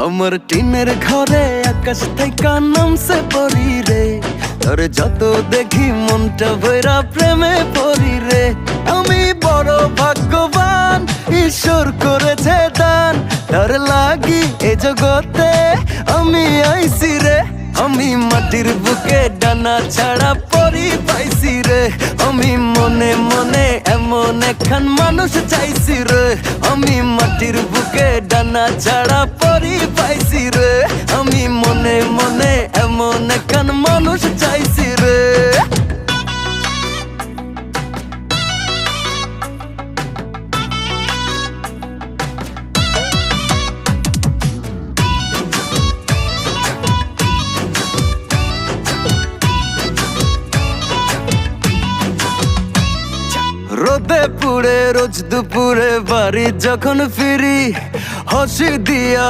আমার টিনের ঘরে আকাশ থাইকা নামছে পরি রে, তোর যত দেখি মনটা ভৈরা প্রেমে পরি রে। আমি বড় ভাগ্যবান, ঈশ্বর করেছে দান, তার লাগি এ জগতে আমি আইছি রে। আমি মাটির বুকে ডানা ছাড়া পরি পাইছি রে, আমি মনে মনে এমন একখান মানুষ চাইছি রে। আমি মাটির বুকে ডানা ছাড়া পরি পাইছি রে, আমি মনে মনে এমন একখান মানুষ চাইছি রে। রোদে পুড়ে রোজ দুপুরে বাড়ি যখন ফিরি, হাসি দিয়া